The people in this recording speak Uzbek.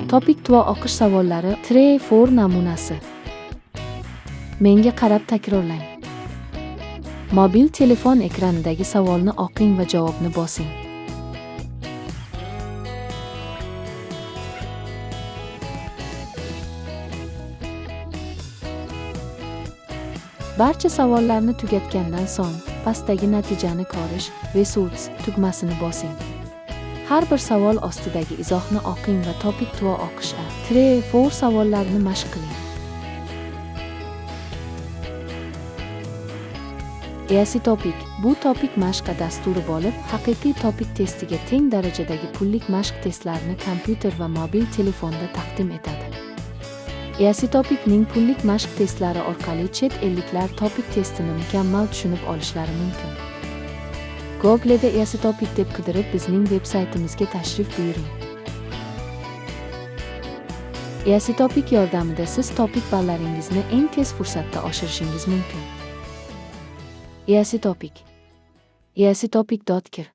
Topik tuvo o'qish savollari Tray 4 namunasi. Menga qarab takrorlang. Mobil telefon ekranidagi savolni o'qing va javobni bosing. Barcha savollarni tugatgandan so'ng, pastdagi natijani ko'rish Results tugmasini bosing. Har bir savol ostidagi izohni o'qing va Topik tuvo o'qish Tray 4 savollarini mashq qiling. Easy Topik bu Topik mashq dasturi bo'lib, haqiqiy Topik testiga teng darajadagi pullik mashq testlarini kompyuter va mobil telefonda taqdim etadi. Easy Topikning pullik mashq testlari orqali chet elliklar Topik testini mukammal tushunib olishlari mumkin. Google'da Easy Topik deb qidirib bizning veb-saytimizga tashrif buyuring. Easy Topik yordamida siz Topik ballaringizni eng tez fursatda oshirishingiz mumkin. Easy Topik. easytopik.kr